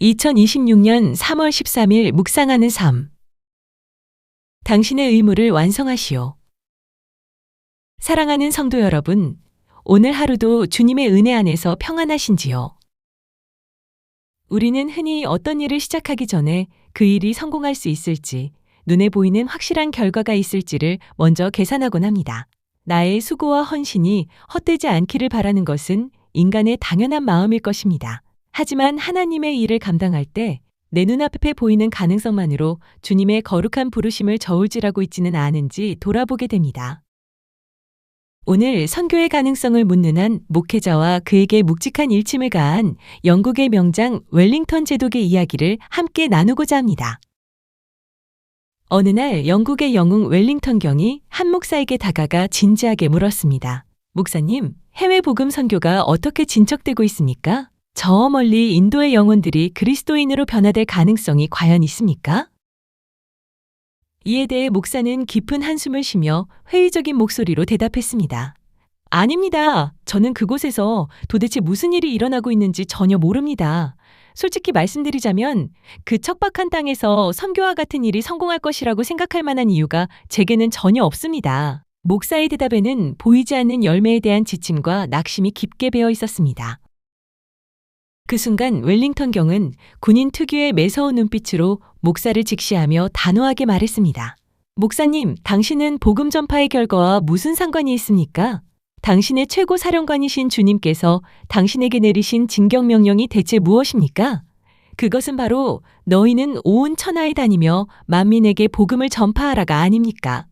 2026년 3월 13일 묵상하는 삶. 당신의 의무를 완성하시오. 사랑하는 성도 여러분, 오늘 하루도 주님의 은혜 안에서 평안하신지요? 우리는 흔히 어떤 일을 시작하기 전에 그 일이 성공할 수 있을지, 눈에 보이는 확실한 결과가 있을지를 먼저 계산하곤 합니다. 나의 수고와 헌신이 헛되지 않기를 바라는 것은 인간의 당연한 마음일 것입니다. 하지만 하나님의 일을 감당할 때 내 눈앞에 보이는 가능성만으로 주님의 거룩한 부르심을 저울질하고 있지는 않은지 돌아보게 됩니다. 오늘 선교의 가능성을 묻는 한 목회자와 그에게 묵직한 일침을 가한 영국의 명장 웰링턴 제독의 이야기를 함께 나누고자 합니다. 어느 날 영국의 영웅 웰링턴 경이 한 목사에게 다가가 진지하게 물었습니다. 목사님, 해외 복음 선교가 어떻게 진척되고 있습니까? 저 멀리 인도의 영혼들이 그리스도인으로 변화될 가능성이 과연 있습니까? 이에 대해 목사는 깊은 한숨을 쉬며 회의적인 목소리로 대답했습니다. 아닙니다. 저는 그곳에서 도대체 무슨 일이 일어나고 있는지 전혀 모릅니다. 솔직히 말씀드리자면 그 척박한 땅에서 선교와 같은 일이 성공할 것이라고 생각할 만한 이유가 제게는 전혀 없습니다. 목사의 대답에는 보이지 않는 열매에 대한 지침과 낙심이 깊게 배어 있었습니다. 그 순간 웰링턴 경은 군인 특유의 매서운 눈빛으로 목사를 직시하며 단호하게 말했습니다. 목사님, 당신은 복음 전파의 결과와 무슨 상관이 있습니까? 당신의 최고 사령관이신 주님께서 당신에게 내리신 징격명령이 대체 무엇입니까? 그것은 바로 너희는 온 천하에 다니며 만민에게 복음을 전파하라가 아닙니까?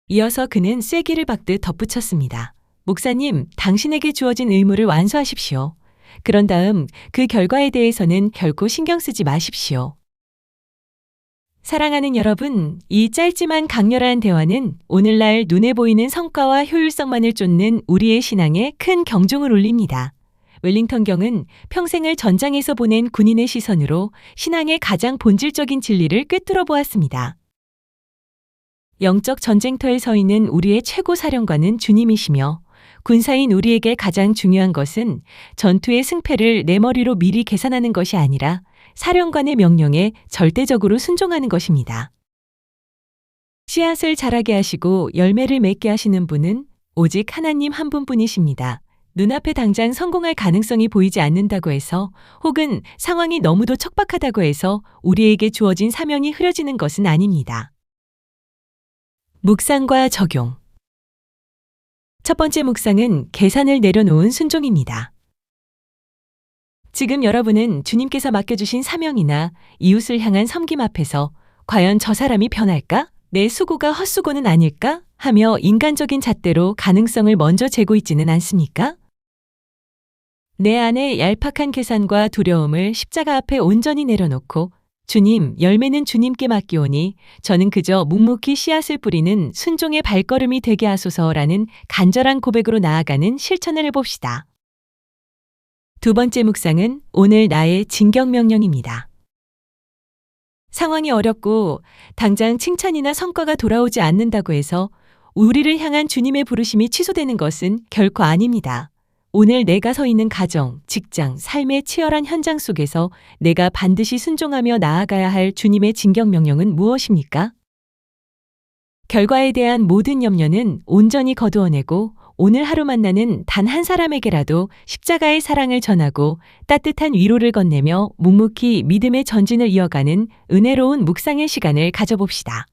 이어서 그는 쐐기를 박듯 덧붙였습니다. 목사님, 당신에게 주어진 의무를 완수하십시오. 그런 다음 그 결과에 대해서는 결코 신경 쓰지 마십시오. 사랑하는 여러분, 이 짧지만 강렬한 대화는 오늘날 눈에 보이는 성과와 효율성만을 쫓는 우리의 신앙에 큰 경종을 울립니다. 웰링턴 경은 평생을 전장에서 보낸 군인의 시선으로 신앙의 가장 본질적인 진리를 꿰뚫어 보았습니다. 영적 전쟁터에 서 있는 우리의 최고 사령관은 주님이시며 군사인 우리에게 가장 중요한 것은 전투의 승패를 내 머리로 미리 계산하는 것이 아니라 사령관의 명령에 절대적으로 순종하는 것입니다. 씨앗을 자라게 하시고 열매를 맺게 하시는 분은 오직 하나님 한 분뿐이십니다. 눈앞에 당장 성공할 가능성이 보이지 않는다고 해서 혹은 상황이 너무도 척박하다고 해서 우리에게 주어진 사명이 흐려지는 것은 아닙니다. 묵상과 적용. 첫 번째 묵상은 계산을 내려놓은 순종입니다. 지금 여러분은 주님께서 맡겨주신 사명이나 이웃을 향한 섬김 앞에서 과연 저 사람이 변할까? 내 수고가 헛수고는 아닐까? 하며 인간적인 잣대로 가능성을 먼저 재고 있지는 않습니까? 내 안에 얄팍한 계산과 두려움을 십자가 앞에 온전히 내려놓고 주님, 열매는 주님께 맡기오니 저는 그저 묵묵히 씨앗을 뿌리는 순종의 발걸음이 되게 하소서라는 간절한 고백으로 나아가는 실천을 해봅시다. 두 번째 묵상은 오늘 나의 징격명령입니다. 상황이 어렵고 당장 칭찬이나 성과가 돌아오지 않는다고 해서 우리를 향한 주님의 부르심이 취소되는 것은 결코 아닙니다. 오늘 내가 서 있는 가정, 직장, 삶의 치열한 현장 속에서 내가 반드시 순종하며 나아가야 할 주님의 징격명령은 무엇입니까? 결과에 대한 모든 염려는 온전히 거두어내고 오늘 하루 만나는 단 한 사람에게라도 십자가의 사랑을 전하고 따뜻한 위로를 건네며 묵묵히 믿음의 전진을 이어가는 은혜로운 묵상의 시간을 가져봅시다.